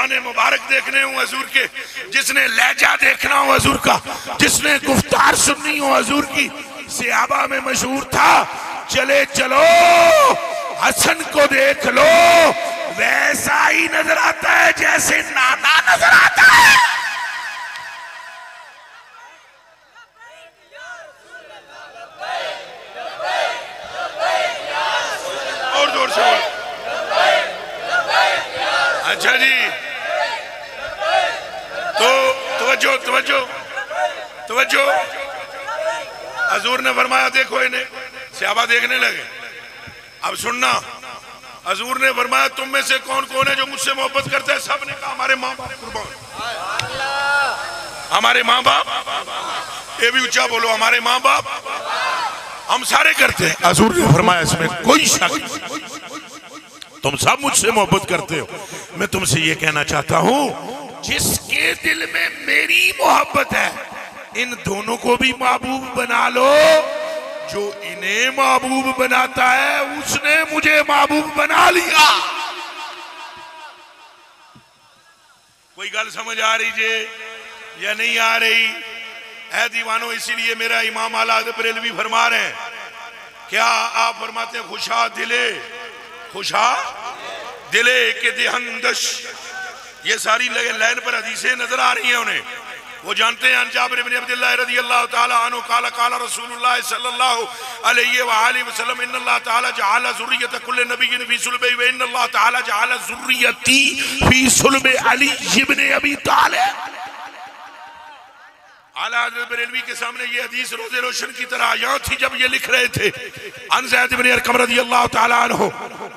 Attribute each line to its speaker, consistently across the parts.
Speaker 1: जाने मुबारक देखने हो हजूर के, जिसने लहजा देखना हो हजूर का, जिसने गुफ्तार सुननी हो हजूर की, सहाबा में मशहूर था चले चलो हसन को देख लो, वैसा ही नजर आता है जैसे नाना नजर आता है। और जोर से बोल। अच्छा जी, तो तवज्जो तवज्जो तवज्जो, हजूर ने फरमाया देखो इन्हें, सहाबा देखने लगे। अब सुनना, हजूर ने फरमाया तुम में से कौन कौन है जो मुझसे मोहब्बत करता है? सब ने कहा हमारे माँ बाप कुर्बान, हमारे माँ बाप। ये भी ऊंचा बोलो, हमारे माँ बाप। हम सारे करते हैं। हजूर ने फरमाया इसमें कोई शक नहीं, तुम सब मुझसे मोहब्बत करते हो। मैं तुमसे ये कहना चाहता हूं, जिसके दिल में मेरी मोहब्बत है इन दोनों को भी महबूब बना लो। जो इन्हें महबूब बनाता है उसने मुझे महबूब बना लिया। कोई गल समझ आ रही जे या नहीं आ रही है दीवानों? इसीलिए मेरा इमाम आला हज़रत बरेलवी फरमा रहे हैं, क्या आप फरमाते हैं खुशा दिले, खुशा दिले के देहंदश। ये सारी लाइन पर हदीसें नजर आ रही हैं उन्हें। वो जानते हैं जाबिर इब्न अब्दुल्लाह रज़ियल्लाहु ताला अन्हु काला काला रसूलुल्लाह सल्लल्लाहु अलैहि व आलिहि वसल्लम इन्नल्लाह ताला जअला ज़ुर्रियत कुल्लि नबिय्यिन फी सुल्बि व इन्नल्लाह ताला जअला ज़ुर्रियती फी सुल्बि अली इब्न अबी तालिब। आला हज़रत बरेलवी के सामने ये हदीस रोज़े रोशन की तरह यहाँ थी जब ये लिख रहे थे। अन ज़ैद इब्न अरक़म रज़ियल्लाहु ताला अन्हु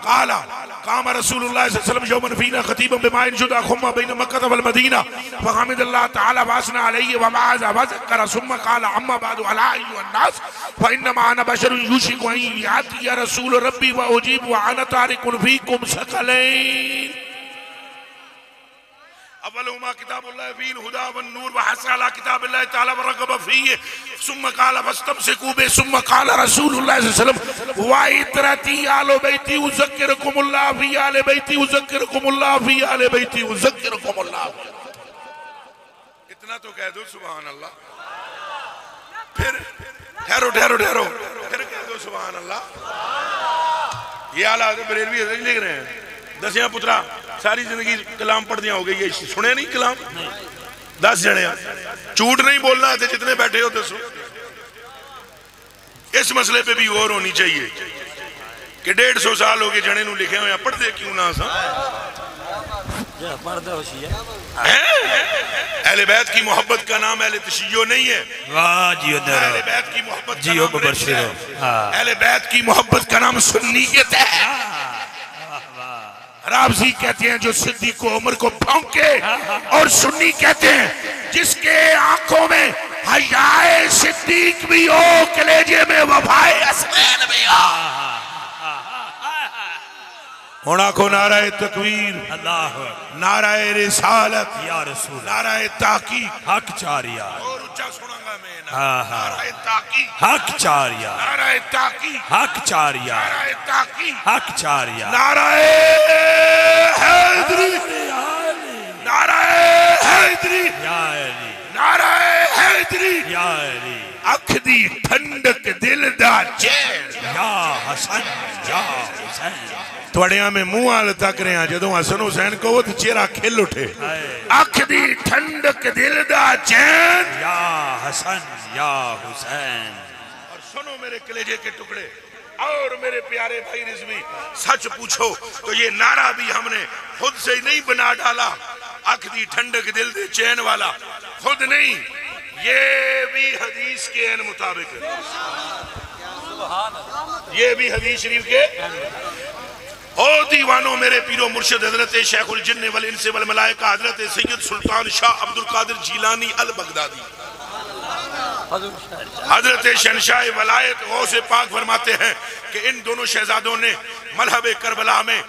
Speaker 1: काला कामा रसूलुल्लाह सल्लल्लाहु अलैहि वसल्लम यौमन फीना खतीबन बिमाइन जुदा खुम्मा बैन मक्का वल मदीना फहमिदल्लाह ताला वासना अलैहि व मआज़ा व ज़करा सुम्मा काला अम्मा बादु अला अय्युहन नास फ इन्नमा अना बशरुन युशिकु अन याति या रसूल रब्बी व उजीब व अना तारिकुन फीकुम सकलैन। अव्वलुहुमा किताबुल्लाह फील हुदा वन नूर व हसला किताबिल्लाह ताला व रगब फीह सुम्मा काला फस्तमसिकू बि सुम्मा काला रसूलुल्लाह सल्लल्लाहु अलैहि वसल्लम व इतरती आलो बैती उज़क्किरुकुमुल्लाह फी आले बैती उज़क्किरुकुमुल्लाह फी आले बैती उज़क्किरुकुमुल्लाह। इतना तो कह दो सुभान अल्लाह। फिर ठहरो ठहरो ठहरो, फिर कह दो सुभान अल्लाह। ये आला हज़रत बरेलवी लिख रहे हैं, दसिया पुत्रा सारी जिंदगी कलाम पढ़ दिया हो गई, ये सुने नहीं कलाम? 10 जने झूठ नहीं बोलना है, जितने बैठे हो दसो। इस मसले पे भी गौर होनी चाहिए कि 150 साल हो गए जने नू लिखे हुए, पढ़ते क्यों ना सा? अहले बैत की मोहब्बत का नाम अहले तशय्यो नहीं है। वाह जी, अहले बैत की मोहब्बत जी हो बशरो। अहले बैत की मोहब्बत का नाम सुन्नियत है। राबजी कहते हैं जो सिद्दीक़ उमर को भौंके, और सुन्नी कहते हैं जिसके आंखों में हयाए सिद्दीक भी हो, कलेजे में वफाए हसनैन भी हो। होना को नाराए तकबीर, अल्लाह, नाराए रिसालत या रसूल, नाराए ताकीक हक चारिया। और ऊंचा सुनाऊंगा मैं, नाराए ताकीक हक चारिया, नाराए ताकीक हक चारिया, नाराए ताकीक हक चारिया, नाराए हैदरी, नाराए हैदरी या अली, नाराए हैदरी या अली। अख दी ठंडक दिल दा चैन या हसन या हुसैन। थोड़िया में मुंह हाल तक रहे हैं, जदों हसन हुसैन को तो चेहरा खिल उठे। अख दी ठंडक दिल दा चैन या हसन या हुसैन। और सुनो मेरे कलेजे के टुकड़े और मेरे प्यारे भाई रिजवी, सच पूछो तो ये नारा भी हमने खुद से ही नहीं बना डाला। अख दी ठंडक दिल दे चैन वाला खुद नहीं, ये भी हदीस के मुताबिक है, ये भी हदीस शरीफ के। ओ दीवानों, मेरे पीरो मुर्शिद हजरत शेखुल जिन्न वल इंस वल मलाइका हजरत सैयद सुल्तान शाह अब्दुल कादिर जीलानी अल बगदादी हजरत शहंशाह वलायत गौसे पाक फरमाते हैं कि इन दोनों शहजादों ने मलहब करबला में,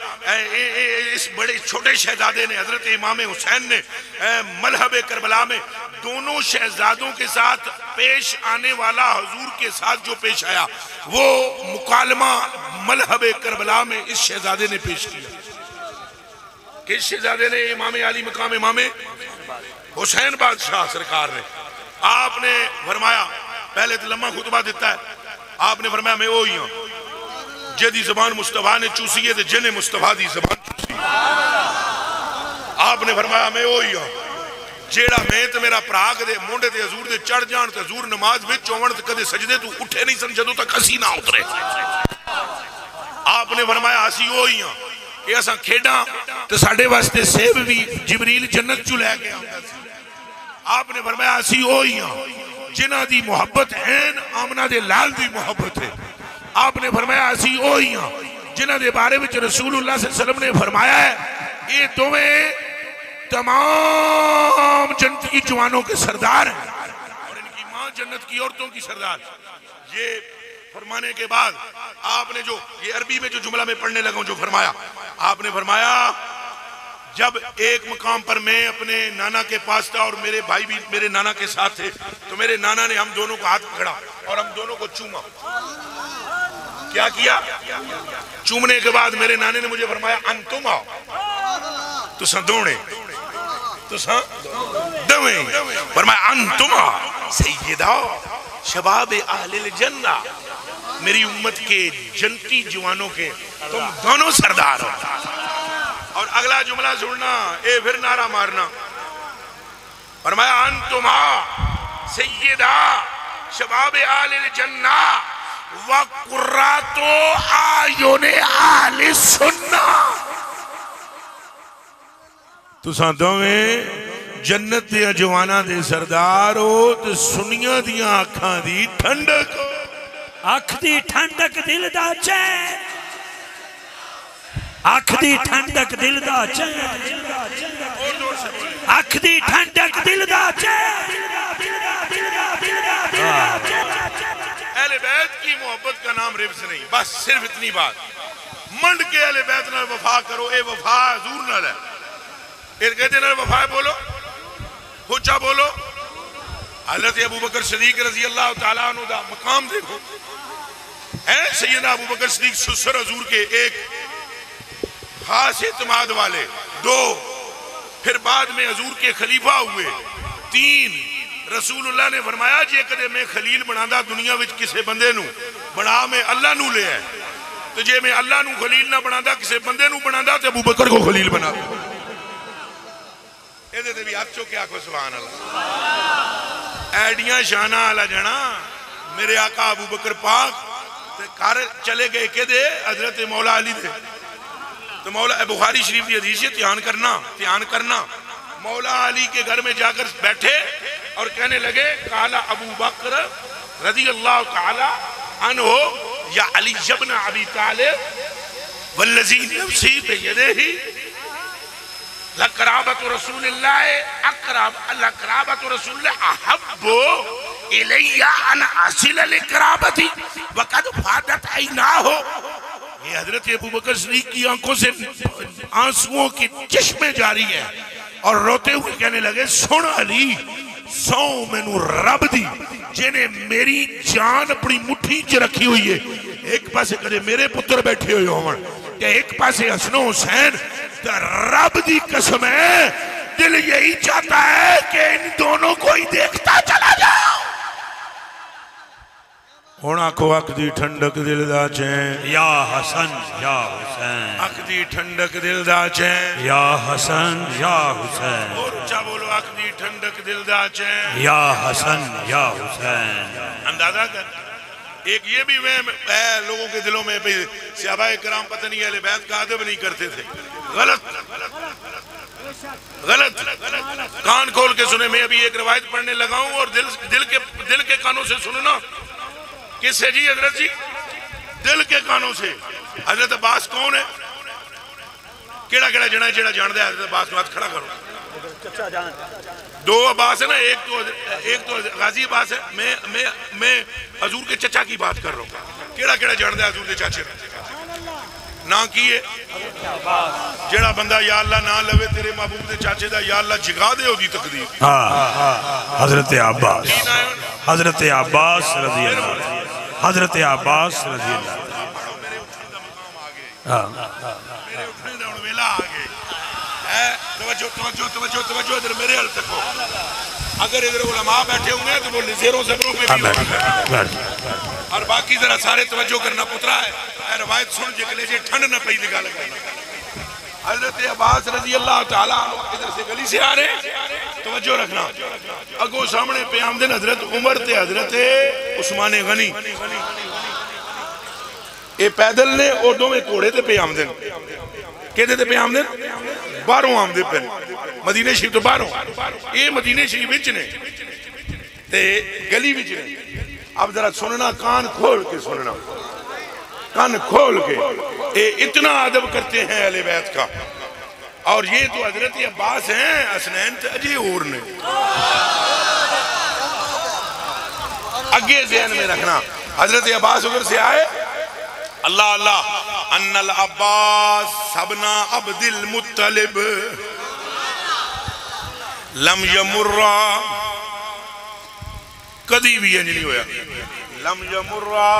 Speaker 1: इस बड़े छोटे शहजादे ने, हजरत इमाम हुसैन ने मलहब करबला में दोनों शहजादों के साथ पेश आने वाला हुजूर के साथ जो पेश आया, वो मुकालमा मलहब करबला में इस शहजादे ने पेश किया। किस शहजादे ने इमाम अली मकाम इमाम हुसैन बादशाह सरकार ने आपने फरमाया, पहले तो लम्मा खुतबा दिता है, आपने फरमाया मैं वो ही हूं जिहदी ज़बान मुस्तफा ने चूसी है, जिन्हें मुस्तफा दी ज़बान चूसी। आपने फरमाया मैं वो ही हूं जेड़ा मैं ते मेरा भरा कदे मोंढे ते हजूर दे चढ़ जान ते हजूर नमाज विच होवन ते कदे सजदे तू उठे नहीं सन जदों तक असी ना उतरे। आपने फरमाया असी वो ही हां कि असां खेडां ते साडे वास्ते सेब भी जिबरील जन्नत चों लैके आंदा सी। आपने फरमाया असी वो ही हां जिन्हां दी मुहब्बत ऐन आमना दे लाल दी मुहब्बत है। आपने फरमाया असी वो ही हां जिन्हां दे बारे विच रसूलुल्लाह सल्लल्लाहु अलैहि वसल्लम ने फरमाया है ये दोवें तमाम जन्नत की जवानों के सरदार हैं और इनकी मां जन्नत की औरतों की सरदार। ये फरमाने के बाद आपने जो ये अरबी में जो जुमला मैं पढ़ने लगा हूं जो फरमाया, आपने फरमाया जब एक मकाम पर मैं अपने नाना के पास था और मेरे भाई भी मेरे नाना के साथ थे, तो मेरे नाना ने हम दोनों को हाथ पकड़ा और हम दोनों को चूमा। क्या किया? चूमने के बाद मेरे नाने ने मुझे फरमाया अंतुम आओ, तुसा दोने तुसा दवे फरमाया अंतुम सैयदा शबाब अहलिल जन्ना, मेरी उम्मत के जन्नती जवानों के तुम दोनों सरदार हो। और अगला जुमला सुनना, ए फिर नारा मारना, फरमाया अंतुम सैयदा शबाब अहलिल जन्ना व कुर्रातो आयुने अहलिस सुन्ना। तुसा दोवें जन्नत दे जवाना दे सरदार हो ते सुनिया दियां अखां दी ठंडक,
Speaker 2: अख दी ठंडक दिल दा चैन, अख दी ठंडक दिल दा चैन, अख दी ठंडक दिल दा चैन।
Speaker 1: अहले बैत की मोहब्बत का नाम रिब्स नहीं, बस सिर्फ इतनी बात, मंड के अहले बैत नाल वफा करो, ए वफा हजूर नाल है। कहते ना वफा बोलो, हुज्जा बोलो। हजरत अबू बकर सिद्दीक रजी अल्लाह तआला अन्हु दा मकाम देखो है। सैयदना अबू बकर सिद्दीक ससुर हजूर के एक खास इत्मीनान वाले, दो फिर बाद में हजूर के खलीफा हुए, तीन रसूलुल्लाह ने फरमाया जे कदे मैं खलील बनांदा दुनिया विच किसे बंदे नू बना मैं अल्लाह नू ले आए, तो जे मैं अल्लाह नू खलील ना बनांदा किसे बंदे नू बनांदा ते अबू बकर को खलील बना। ਇਹਦੇ ਵੀ ਆਖੋ ਕਿ ਆਖੋ ਸੁਭਾਨ ਅੱਲਾह। ਐਡੀਆਂ ਸ਼ਾਨਾਂ ਵਾਲਾ ਜਣਾ मेरे आका अबू बकर पाक घर चले गए कहते हजरत मौला अली दे, तो मौला बुखारी शरीफ की हदीस है, ध्यान करना। मौला अली के घर में जाकर बैठे और कहने लगे काला अबू बकर रज़ी अल्लाह ताला अन्हु या अली इब्न अबी तालिब वल्लज़ी नफ्सी बियदिही लक़राबतु रसूलिल्लाह अक़रब लक़राबतु रसूलिल्लाह अहब्बु इलैया अन असिल लिक़राबती वक़द फादत ऐनाहु। ये हजरत अबू बकर सिद्दीक़ की आंखों से आंसुओं की चश्मे जारी है और रोते हुए कहने लगे सुन अली, सौ मैनू रब दी जिन्हें मेरी जान अपनी मुट्ठी च रखी हुई है, एक पासे कदे मेरे पुत्र बैठे हुए होवन ते एक पासे हसनो हुसैन, तो रब दी कसम है दिल यही चाहता है कि इन दोनों को ही देखता चला जाओ। हुण आखो अख दी ठंडक दिल दा चैन
Speaker 2: या हसन या हुसैन,
Speaker 1: अख दी ठंडक दिल दा चैन
Speaker 2: या हसन या हुसैन,
Speaker 1: और ऊंचा बोलो अख दी ठंडक दिल दा चैन
Speaker 2: या हसन या हुसैन।
Speaker 1: अंदाजा कर, एक ये भी वहम है लोगों के दिलों में भी सहाबाए किराम पता नहीं अहले बैत का अदब नहीं करते थे। गलत गलत कान खोल के सुने। मैं अभी एक रवायत पढ़ने लगा हूं और दिल के कानों से सुनना। किससे जी? हजरत जी दिल के कानों से। हजरत अब्बास कौन है? केड़ा केड़ा जना जेड़ा जानदा है हजरत अब्बास को हाथ खड़ा करो। दो अब्बास है ना, एक तो गाजी अब्बास है। मैं हजूर के चचा की बात कर रहा हूँ। केड़ा केड़ा जानदा है हजूर के चाचे ना की है? जेड़ा बंदा या अल्लाह ना लवे तेरे महबूब दे चाचे दा, या अल्लाह जिगा दे ओदी तकदीर।
Speaker 2: हजरत अब्बास, हजरत अब्बास रजी अल्लाह, हजरत अब्बास रजी अल्लाह।
Speaker 1: मेरे उठने दा हुण वेला आ गया। तवज्जो तवज्जो तवज्जो तवज्जो, इधर मेरे हाल तको। अगर इधर उलमा बैठे होंगे तो वो ज़ेरों ज़बरों पे भी और बाकी जरा सारे तवज्जो करना पुत्रा है। रवायत सुन जिकले जे ठंड न पई दिखा लगा। हजरत अब्बास रजी अल्लाह ताला इधर से गली से आ रहे, तवज्जो रखना। अगो सामने पे आमदन हजरत उमर ते हजरत उस्मान गनी, ये पैदल ने और दोवें घोड़े ते पे आमदन। कहते थे पे आमदन बाहरों आमदे पे मदीने शरीफ तो बाहरों, ये मदीने शरीफ विच ने ते गली विच ने। अब जरा सुनना, कान खोल के सुनना, कान खोल के। ये इतना अदब करते हैं अहले बैत का। और ये तो हजरत अब्बास हैं, हसनैन तो अजय और ने। आगे ज़हन में रखना, हजरत अब्बास उधर से आए, अल्लाह अल्लाह अन्नल अब्बास सबना अब्दिल मुत्तलिब लम यमुर्रा, कदी भी इंज नहीं होया, लम यमुर्रा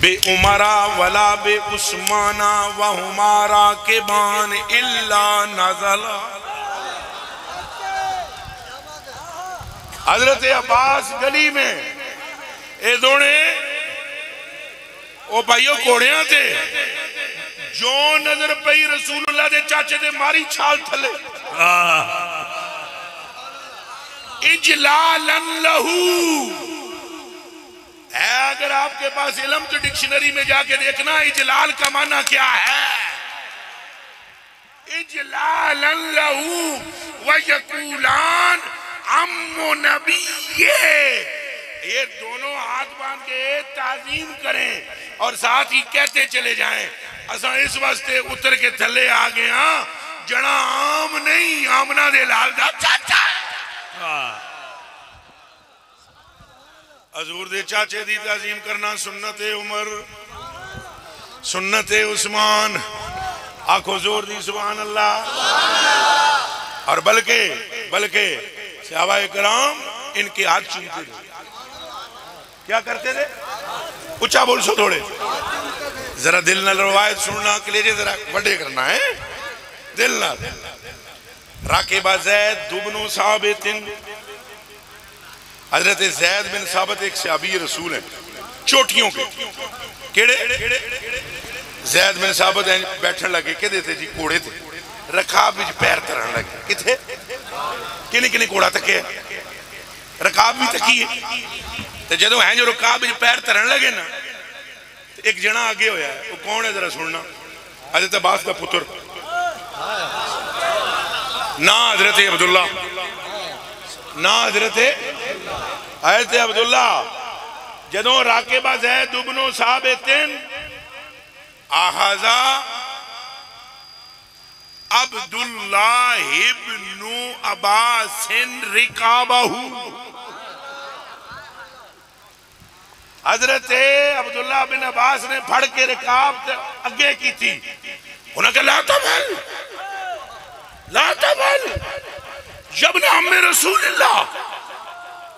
Speaker 1: बे उमरा वला बे उस्माना व हुमारा के बान इल्ला नज़ला। हजरत अब्बास गली में ये दोने ओ भाइयों घोड़िया थे जो नजर पई रसूलुल्लाह दे चाचे दे मारी छाल थले। इजलालन लहू है। अगर आपके पास इल्म तो डिक्शनरी में जाके देखना इजलाल का माना क्या है। इजलालन लहू व यकूलान अम्मु नबिये, ये दोनों हाथ बांध के ताजीम करें और साथ ही कहते चले जाएं असा इस वास्ते उतर के थले आ गए हाँ, जना आम नहीं आमना दे लाल दा चाचा। हजूर दे चाचे दी ताजीम करना सुन्नत उमर, सुन्नत उस्मान। आखो जोर दी सुभान अल्लाह। और बल्कि बल्कि सहाबाए कराम इनके हाथ चूमते थे। क्या करते थे? ऊंचा बोल सो थोड़े, जरा दिल न रवायत सुनना के लिए जरा बड़े करना है दिल न। राकिबा ज़ैद दुबनो साबितिन, हजरत ज़ैद बिन साबित एक सहाबी रसूल है चोटियों के। केड़े? ज़ैद बिन साबित बैठन लगे कहते थे जी घोड़े थे, रकाब विच पैर धरन लगे। किथे किने किने घोड़ा तके, रकाब भी तकी है। तो जो है जो रकाब विच पैर धरन लगे ना, एक जना आगे होया है, वो कौन है जरा सुनना। हजरत अब्बास का पुत्र ना हजरत अब्दुल्ला, ना हजरत अब्दुल्ला। जदों राकिबा ज़ैद इब्नो साबितिन आहाजा अब्दुल्लाह इब्नु अब्बासिन रिकाबहू, हजरत अब्दुल्लाह बिन अब्बास ने फड़ के रिकाब अगे की थी। उन्होंने कहा ला तबल जबना हमें रसूलुल्लाह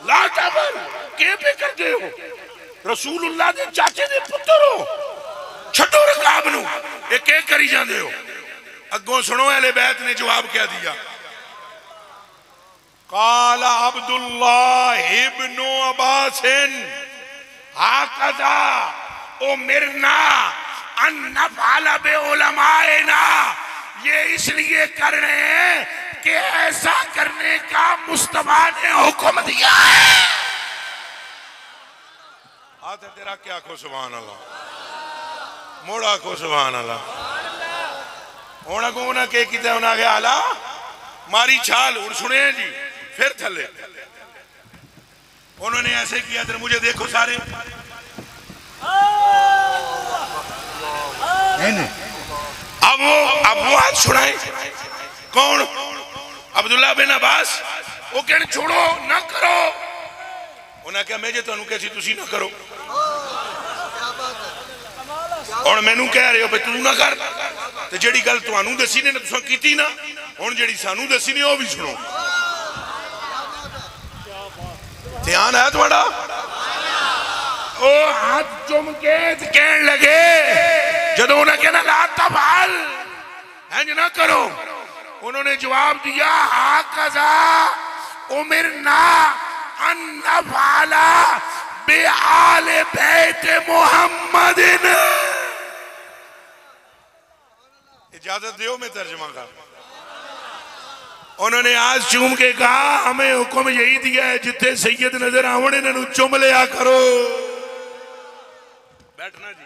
Speaker 1: ला तबल के पे कर दे हो, रसूलुल्लाह दे चाचे दे पुत्र हो, छड्डो रिकाब नू, ये के करी जांदे हो। अगों सुनो अहले बैत ने जवाब क्या दिया। काला अब्दुल्लाह इब्नु अब्बासिन हाकदा उमिरना अन नफअल बि उलमाइना, ये इसलिए कर रहे हैं कि ऐसा करने का मुस्तफा ने हुक्म दिया है। आते तेरा क्या को सुभान अल्लाह, मोड़ा को सुभान अल्लाह। होना को ना के किते होना गया आला मारी छाल और सुने जी फिर थले। उन्होंने ऐसे किया, इधर मुझे देखो सारे। अब वो हाथ छुड़ाए कौन? अब्दुल्ला बिन अब्बास। वो कहने छोड़ो ना करो। उन्हें क्या मैं जे तुहानू कैसी तुसी ना करो, और मैनू कह रहे हो भाई तू ना कर। तो जेड़ी गल तुहानू दसी ने तुसां कीती ना, हुण जेड़ी सानू दसी ने वो भी सुनो। ध्यान है थोड़ा? ओ हाथ चुम के कहन लगे, जदों उन्हें कहना ला तबाल इंज ना करो। उन्होंने जवाब दिया हाकज़ा उमिरना अन नफ़अला बि आले बैत मुहम्मदिन। इजाजत दो मैं तर्जुमा कर। उन्होंने आज चूम के कहा हमें हुक्म यही दिया है जिथे सैयद नजर आवन इन्हों चुम लिया करो। बैठना जी।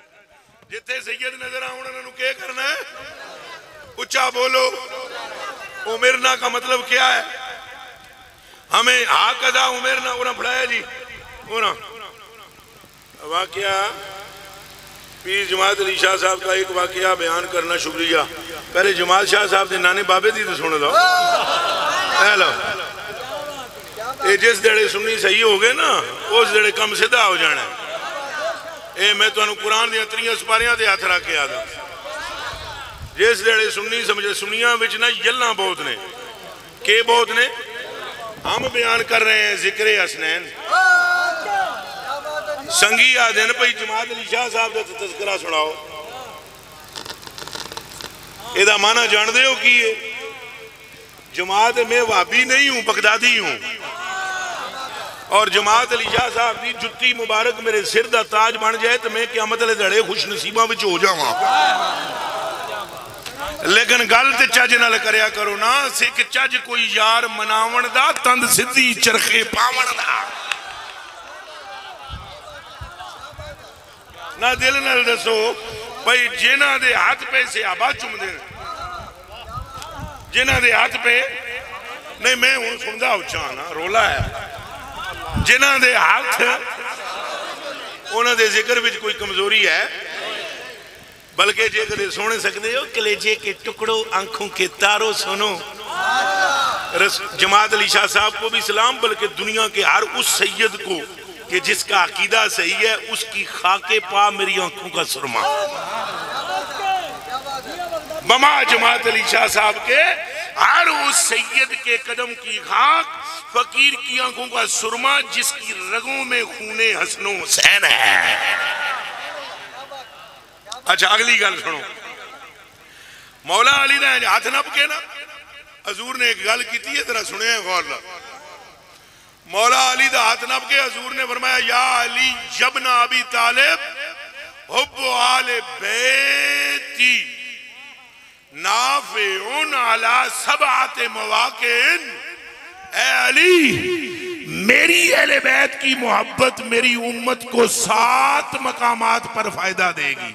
Speaker 1: जिथे सैयद नजर आवन इन्हों क्या करना है? उच्चा बोलो। उमिरना का मतलब क्या है? हमें हाकज़ा उमिरना उन्हें पढ़ाया जी। वाकया पीर जमात अली शाह साहब का एक वाकया बयान करना। शुक्रिया। पहले जमात शाह साहब के नाने बाबे दी तो सुन लो। लो ये जिस देड़े सुन्नी सही हो गए ना उस देड़े कम सीधा हो जाना। ये मैं तुहानू कुरान दी 3 सुपारियां ते हाथ रख के आदा। जिस देड़े सुन्नी समझे सुनिया विच ना यल्लां बहुत ने। के बहुत ने? हम बयान कर रहे हैं जिक्र हसनैन। संगी आ दिन भाई जमात अली शाह साहब का तज़किरा सुनाओ। एदा माना जानते हो की है? जमात में वाबी नहीं हूं बगदादी हूं और जमात अली शाह साहब की जुत्ती मुबारक मेरे सिर का ताज बन जाए तो मैं क़यामत वाले दड़े खुश नसीबा विच हो जावां। लेकिन गल ते चज नाल करया करो ना। सिख चज कोई यार मनावण दा तंद सिद्धी चरखे पावण दा ना। दिल नाल दसो भाई जिन्हां दे हाथ पे सहाबा चुमदे ने जिन्हां दे हाथ पे नहीं मैं हुण सुनदा उच्चा ना रोला है। जिन्हां दे हाथ उन्हां दे जिक्र विच कोई कमजोरी है। बल्कि जे कदे सुन सकते हो कलेजे के टुकड़ों आंखों के तारों सुनो। जमात अली शाह साहब को भी सलाम। बल्कि दुनिया के हर उस सैयद को कि जिसका अकीदा सही है उसकी खाके पा मेरी आंखों का सुरमा। ममा जमात अली शाह साहब के हर उस सैयद के कदम की खाक फकीर की आंखों का सुरमा जिसकी रगों में खूने हसनो हुसैन है। अच्छा अगली गल सुनो। मौला अली ने हाथ नप के ना हजूर ने एक गल की है जरा सुने गौर ला। मौला अली दा हाथ नप के हजूर ने फरमाया या अली जबना अबी तालिब हुब्बु आले बैती नाफिउन अला सबअत मवाकिन। ए अली मेरी अहले बैत की मोहब्बत मेरी उम्मत को 7 मकामात पर फायदा देगी।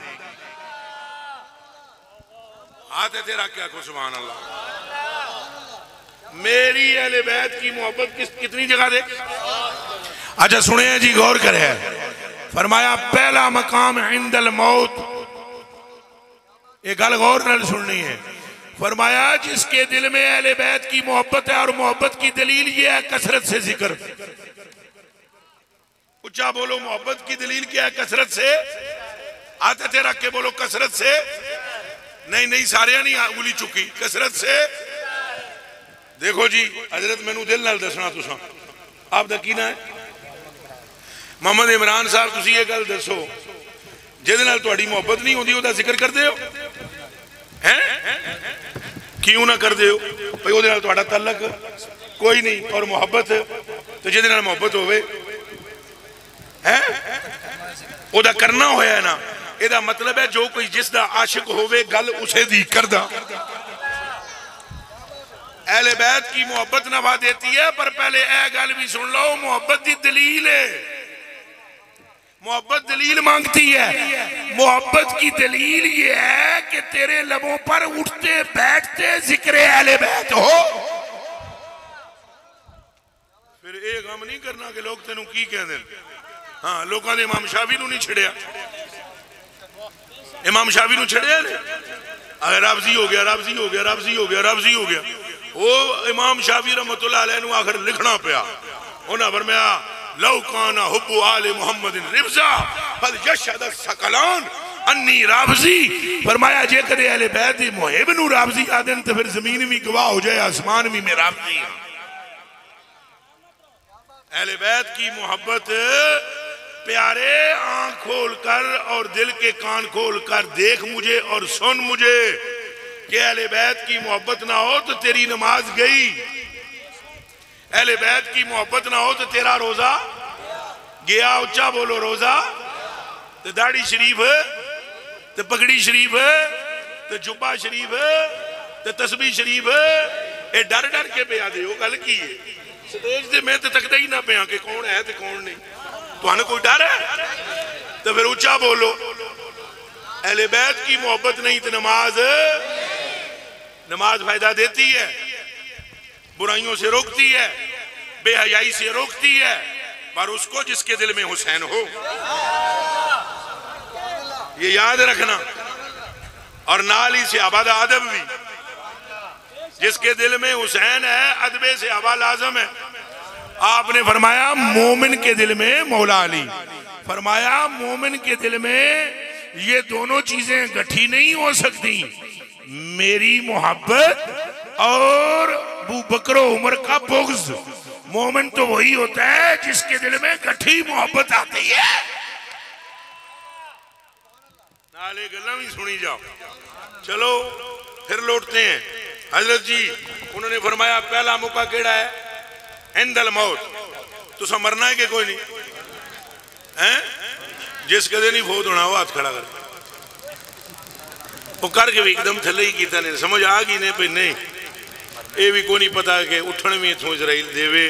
Speaker 1: हाथ तेरा क्या को सुभान अल्लाह। मेरी अहले बैत की मोहब्बत कितनी जगह दे? अच्छा सुने जी गौर करे। फरमाया पहला मकाम इंदल मौत। एक गल गौर नाल सुननी है। फरमाया जिसके दिल में अहले बैत की मोहब्बत है और मोहब्बत की दलील ये है कसरत से जिक्र। ऊंचा बोलो मोहब्बत की दलील क्या है? कसरत से। हाथ तेरा के बोलो कसरत से। नहीं नहीं सारे नहीं उंगली चुकी। कसरत से। देखो जी हजरत मैनू दिल नाल दसना तुसा आपका की ना है? मोहम्मद इमरान साहब तुसी ये गल दसो जिहदे नाल तुहाडी मोहब्बत नहीं होंदी ओहदा जिक्र करदे हो हैं? क्यों ना करदे हो भाई? ओहदे नाल तुहाडा तल्लक कोई नहीं और मोहब्बत तो जिहदे नाल मोहब्बत होवे हैं ओहदा करना होया ना। एदा मतलब है जो कोई जिसदा आशिक होवे गल उसे दी करदा। अहले बैत की मोहब्बत नफा देती है पर पहले ए गल भी सुन लो मोहब्बत की दलील है। मोहब्बत दलील मांगती है। मोहब्बत की दलील ये है कि तेरे लबों पर उठते बैठते जिक्र अहले बैत हो। फिर ये गम नहीं करना कि लोग तेनू की कहते। हाँ लोगों ने इमाम शाफी नू नहीं छिड़िया। इमाम शाफी नू छिड़िया ने अगर राबजी हो गया राबजी हो गया राबजी हो गया राबजी हो गया। वो इमाम शाफी रहमतुल्लाह अलैह नू आखिर लिखना पिया। उन्हें फरमाया लौ काना हुब्बु आले मुहम्मदिन रिब्जा फल यशहद सकलान अन्नी राबजी। फरमाया जे कदे अहले बैत दी मुहिब नू राबजी आदन तो फिर जमीन भी गवाह हो जाए आसमान भी मैं राबजी हां। अहले बैत की मोहब्बत प्यारे आंख खोल कर और दिल के कान खोल कर देख मुझे और सुन मुझे। कि अहले बैत की मोहब्बत ना हो तो तेरी नमाज गई, अहले बैत की मोहब्बत ना हो तो तेरा रोजा गया। उच्चा बोलो रोजा, तो दाढ़ी शरीफ, तो पगड़ी शरीफ, तो जुब्बा शरीफ, तो तस्बीह शरीफ, ये डर डर के पे आदे हो गल की है। स्टेज से मैं तो तकता ही ना पे कि कौन है तो कौन नहीं, तो कोई डर है? तो फिर ऊंचा बोलो, अहले बैत की मोहब्बत नहीं तो नमाज फायदा देती है, बुराइयों से रोकती है, बेहयाई से रोकती है, पर उसको जिसके दिल में हुसैन हो, ये याद रखना। और नाल ही से आबाद अदब भी, जिसके दिल में हुसैन है अदबे से आबा लाजम है। आपने फरमाया मोमिन के दिल में मौला अली, फरमाया मोमिन के दिल में ये दोनों चीजें गठी नहीं हो सकती, मेरी मोहब्बत और अबू बकर उमर का बुग़्ज़। मोमिन तो वही होता है जिसके दिल में गठी मोहब्बत आती है। नाले गल्ला भी सुनी जाओ। चलो फिर लौटते हैं। हजरत जी उन्होंने फरमाया पहला मौका केड़ा है? इंदल मौत। तुसा मरना है कि कोई नहीं है? जिस कदे नहीं फोत होना वो हाथ खड़ा कर, वो करके भी एकदम थले ही किया ने, समझ आ गई ने भाई नहीं ये भी कोई नहीं पता कि उठन भी इथों इजराइल देवे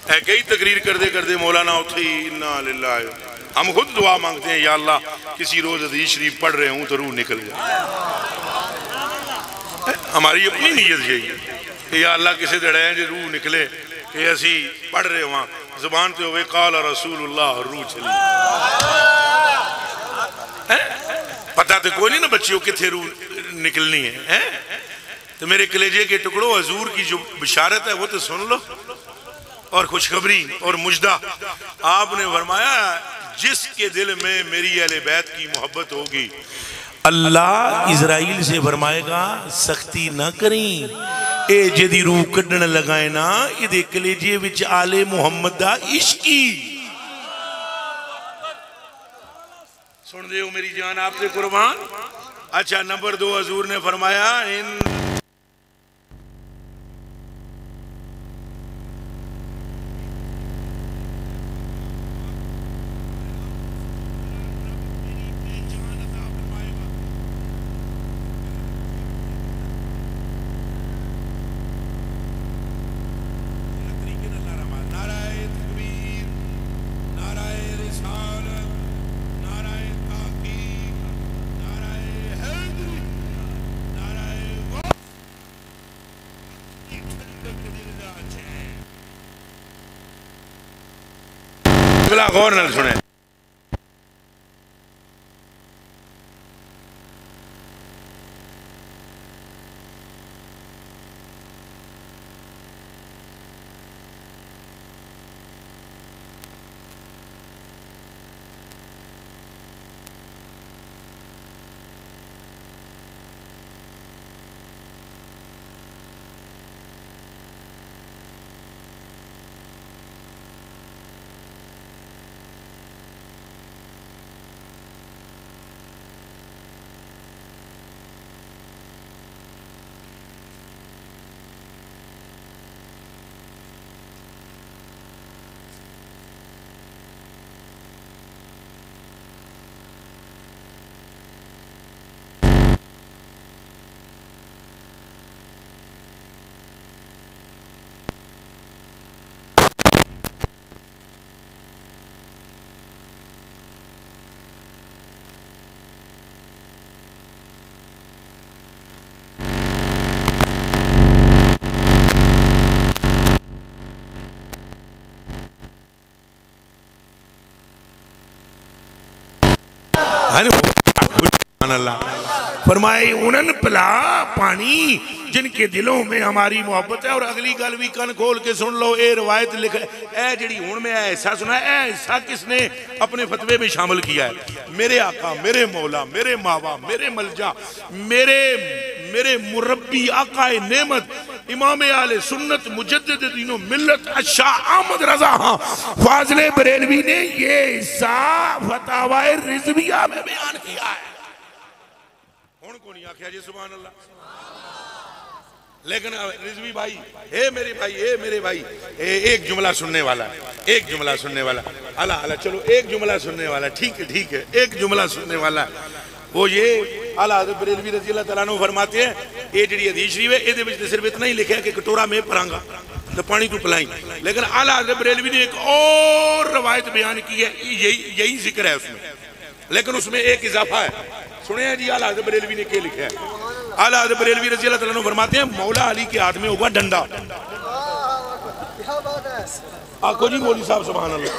Speaker 1: है। कई तकरीर करते करते मौलाना उठे ही इन्ना लिल्लाह। हम खुद दुआ मांगते हैं, या अल्लाह किसी रोज हदीस शरीफ पढ़ रहे हूं तो रूह निकल जाए। हमारी अपनी नीयत यही है कि या अल्लाह किसी दड़े जो रूह निकले कि असी पढ़ रहे वहां जुबान पे होवे काला रसूलुल्लाह और रूह चली। पता तो कोई नहीं ना बच्चियों किथे रूह निकलनी है? तो मेरे कलेजे के टुकड़ों, हजूर की जो बिशारत है वो तो सुन लो, और खुशखबरी और मुजदा। आपने फरमाया जिसके दिल में मेरी अहले बैत की मोहब्बत होगी, अल्लाह इजराइल से फरमाएगा सख्ती ना करी, ए जदी रूह कढ़न लगाए ना इहदे कलेजे विच आले मुहम्मद दा इश्की। सुन दे मेरी जान आपसे कुर्बान। अच्छा नंबर 2 हजूर ने फरमाया इन गौर न सुने। फरमाए उन्हन पिला पानी जिनके दिलों में हमारी मोहब्बत है। और अगली गल भी कन खोल के सुन लो, ये रवायत लिख ए जी हूं मैं ऐसा सुना, ऐसा किसने अपने फतवे में शामिल किया है? मेरे आका, मेरे मौला, मेरे मावा, मेरे मलजा, मेरे मुरब्बी आका नेमत इमाम आले सुन्नत मुजद्दिद दीनो मिल्लत शाह अहमद रजा हाँ फाजले बरेलवी ने ये हिस्सा फतावाए रिजविया में बयान किया है। को नहीं आख्या जी सुभान अल्लाह। लेकिन रिजवी भाई, ए मेरे भाई, एक जुमला सुनने वाला, एक जुमला सुनने वाला, अला अला चलो एक जुमला सुनने वाला, ठीक है, एक जुमला सुनने वाला। वो ये आला हज़रत बरेलवी रज़ी अल्लाह तआला अन्हु फरमाते हैं, ये जी हदीस शरीफ है, ये सिर्फ इतना ही लिखा है कि कटोरा में परांगा तो पानी तू पिलाई, लेकिन आला हज़रत बरेलवी ने एक और रवायत बयान की है, यही जिक्र है उसमें, लेकिन उसमें एक इजाफा है। सुने जी आला हज़रत बरेलवी ने क्या लिखा है। आला हज़रत बरेलवी रज़ी अल्लाह तआला अन्हु फरमाते हैं, मौला अली के हाथ में होगा डंडा। आखो जी मौलवी साहब सुभान अल्लाह,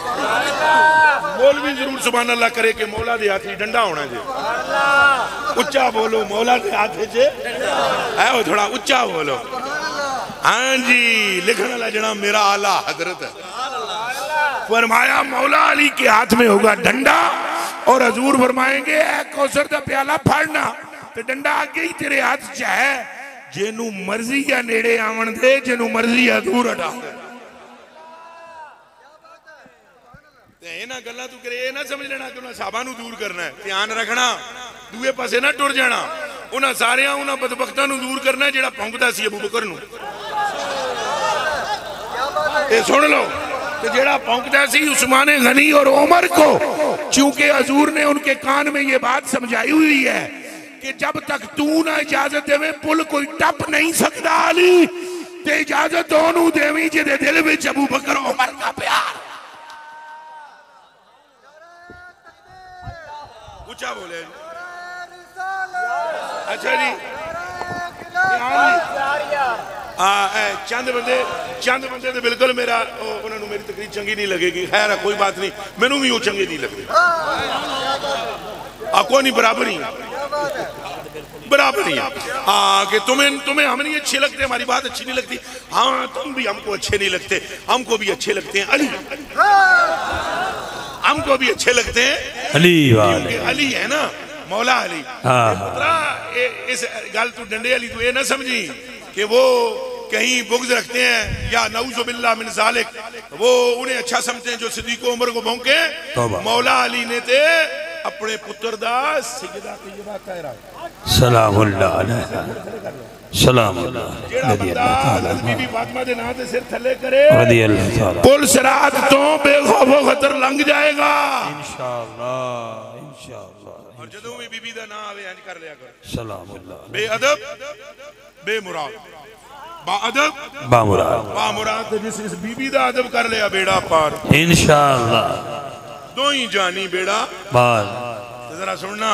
Speaker 1: मौलवी जरूर सुभान अल्लाह करे कि मौला दे हाथ में डंडा होना जी। उच्चा बोलो, मौला दे हाथ में है, वो थोड़ा उच्चा बोलो। हाँ जी, लिखने वाला जनाब मेरा आला हजरत है, फरमाया मौला अली के हाथ में होगा डंडा और हजूर फरमाएंगे कौसर का प्याला फाड़ना तो डंडा आगे ही तेरे हाथ च है, जेनू मर्जी या नेड़े आवन दे, जेनू मर्जी या दूर हटा दे। इन्हां गल्लां तू करे ना समझ लेना कि उन्हां साहबां नू दूर करना है, ध्यान रखना, दूए पासे ना टुर जाना। उन्हां सारियां उन्हां बदबख्तां नू दूर करना जेड़ा भौंकदा सी अबू बकर नू। ये सुन लो, तो जेड़ा भौंकदा सी उस्मान गनी और उमर को, क्योंकि हजूर ने उनके कान में ये बात समझाई हुई है कि जब तक तू ना इजाजत देवे पुल कोई टप नहीं सकता अली, ते इजाजत ओनू देवी जिहदे दिल विच अबू बकर उमर का प्यार। ऊंचा बोले। अच्छा जी, चंद बंदे तो बिल्कुल मेरा उन्होंने मेरी तकरीर चंगी नहीं लगेगी, खैर कोई बात नहीं, मैनू भी वो चंगे नहीं लगते। कोई नहीं, बराबर ही कि तुम्हें हम नहीं अच्छे लगते, हमारी बात अच्छी नहीं लगती, हाँ तुम भी हमको अच्छे नहीं लगते, हमको भी अच्छे लगते हैं अली, हमको भी अच्छे लगते हैं अली वाले, अली है ना मौला अली। इस गल तू डंडे अली तू ये ना समझी कि वो कहीं बुग़्ज़ रखते हैं या नऊज़ु बिल्लाह मिन ज़ालिक, वो उन्हें अच्छा समझते हैं जो सिद्दीक़ उमर को भौंके। मौला अली ने ते अपने पुत्र दा सजदा तैयबा कहरा सलामुल्लाह अलैहा सलामुल्लाह नबी अल्लाह बीबी फातिमा दे नाम ते सिर थले करे रज़ी अल्लाह ताला, पुल सिरात तो बेखौफ खतर लंघ जाएगा इंशाअल्लाह इंशाअल्लाह। और जदों भी बीबी दा नाम आवे इंज कर लिया कर सलामुल्लाह, बेअदब बेमुराद, बाअदब बामुराद, जिस बीबी दा अदब कर लिया बेड़ा पार इंशाअल्लाह, दो ही जानी बेड़ा पार। तो जरा सुनना,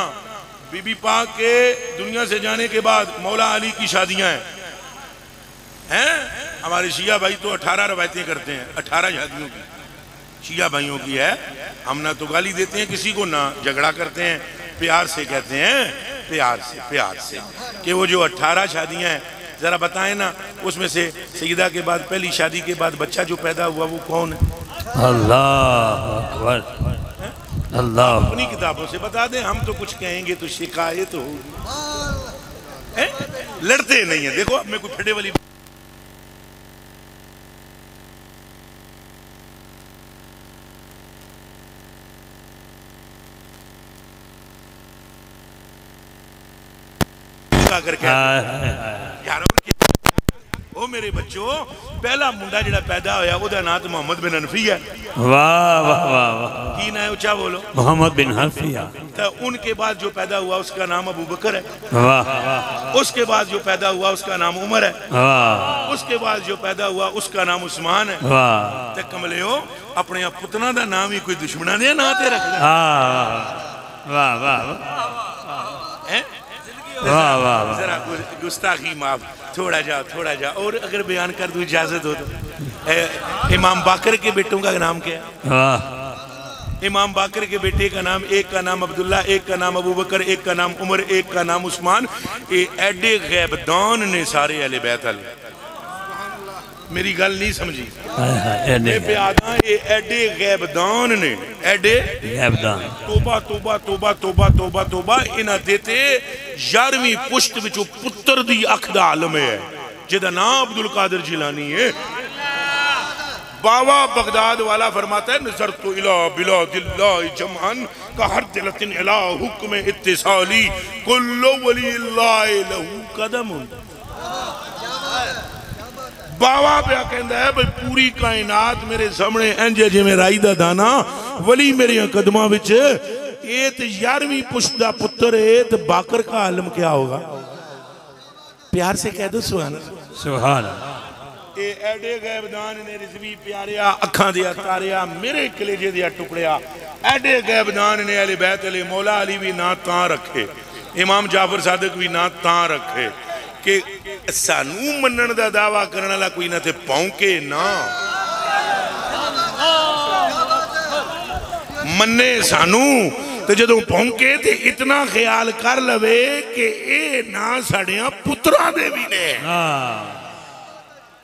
Speaker 1: बीबी पाक के दुनिया से जाने के बाद मौला अली की शादियां हैं। हमारे शिया भाई तो 18 रवायतें करते हैं, 18 शादियों की शिया भाइयों की है। हम ना तो गाली देते हैं किसी को, ना झगड़ा करते हैं, प्यार से कहते हैं, प्यार से कि वो जो 18 शादियां हैं जरा बताएं ना, उसमें से सईदा के बाद पहली शादी के बाद बच्चा जो पैदा हुआ वो कौन है? अल्लाह अकबर, अल्लाह। अपनी किताबों से बता दें, हम तो कुछ कहेंगे तो शिकायत होगी, लड़ते नहीं है। देखो अब मैं कोई फटे वाली करके यार ओ मेरे बच्चों, पहला मुंडा जिहड़ा पैदा होया ओदा नाम तो मोहम्मद बिन हनफी है। वाह वाह वाह, की नाम ऊंचा बोलो, मोहम्मद बिन हनफिया। तो उनके बाद जो पैदा हुआ उसका नाम अबू बकर है। वाह। उसके बाद जो पैदा हुआ उसका नाम उमर है। वाह। उसके बाद जो पैदा हुआ उसका नाम उस्मान है। वाह। ते कमले हो अपने पुतना दा नाम ही कोई दुश्मना ने ना ते रख दिया। वाह वाह वाह वाह, जरा गुस्ताखी माफ, थोड़ा जा और अगर बयान कर दूं इजाजत हो तो। इमाम बाकर के बेटों का नाम क्या है? इमाम बाकर के बेटे का नाम, एक का नाम अब्दुल्ला, एक का नाम अबू बकर, एक का नाम उमर, एक का नाम उस्मान। ये एडे गैबदान ने सारे अहले बैत वाले। मेरी गल नहीं समझी? ये एडे गैबदान ने, एडे गैबदान। तोबा तोबा तोबा तोबा तोबा तोबा, इन्हां देते 11वीं पुश्त विचों पुत्र दी अख दा आलम है जिहदा नाम अब्दुल कादिर जिलानी है। बाबा बगदाद वाला फरमाता है नजर तो इला बिला दिल्ला जमान का हर दिलतिन इला हुक्म इत्तिसाली कुल्लु वलील्लाह लहू कदम। बाबा पे कहता है भाई पूरी कायनात मेरे सामने इंज जिवें राई दा दाना वली मेरे कदमां विच। ये तो 11वीं पुश्त दा पुत्र है तो बाकर का आलम क्या होगा? प्यार से कह दो सुभान अल्लाह।
Speaker 2: सुभान अल्लाह।
Speaker 1: ए एडे गैबदान ने रिजवी प्यारिया अखां दिया तारिया मेरे कलेजे दिया टुकड़िया। एडे गैबदान ने अहले बैत अली मौला अली भी ना तां रखे, इमाम जाफर सादिक भी ना तां रखे कि सानू मनण दा दावा करने वाला कोई ना ते भौंके ना मन्ने सानू। तो जदों भौंके ते इतना ख्याल कर लवे कि ए ना साड़ियां पुत्रा दे भी ने।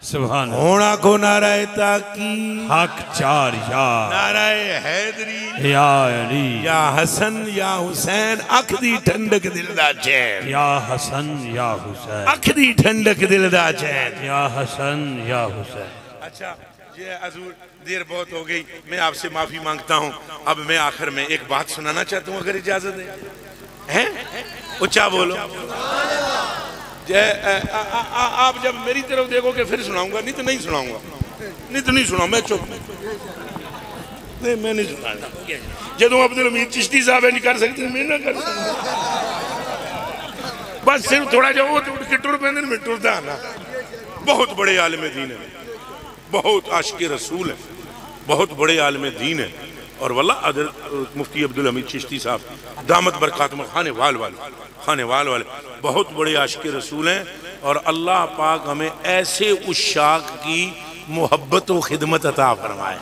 Speaker 2: सुभान
Speaker 1: होना को नाराए ताकी
Speaker 2: हक चार या
Speaker 1: नाराए हैदरी
Speaker 2: या अली
Speaker 1: या हसन या हुसैन अख दी ठंडक दिल दा चैन।
Speaker 2: या हसन या हुसैन
Speaker 1: अख दी ठंडक दिल दा चैन।
Speaker 2: या हसन या हुसैन।
Speaker 1: अच्छा ये हजूर देर बहुत हो गई, मैं आपसे माफी मांगता हूँ। अब मैं आखिर में एक बात सुनाना चाहता हूँ अगर इजाजत है। ऊंचा बोलो। आप जब मेरी तरफ देखोगे फिर सुनाऊंगा, नहीं तो नहीं सुनाऊंगा, नहीं तो नहीं सुनाऊंगा। मैं चुप नहीं, मैं नहीं सुना। जो अब्दुल हमीद चिश्ती साहब नहीं कर सकते मैं ना कर सकता। बस सिर्फ थोड़ा जो वो टुर पैंदे मैं टुरदा ना। बहुत बड़े आलिम दीन है, बहुत आशिक रसूल है, बहुत बड़े आलिम दीन है। और वल्ला मुफ्ती अब्दुल हमीद चिश्ती साहब दामत बरकातुहुम खाने वाले बहुत बड़े आशिक रसूल हैं। और अल्लाह पाक हमें ऐसे उशाक की मोहब्बत व खिदमत अता फरमाए।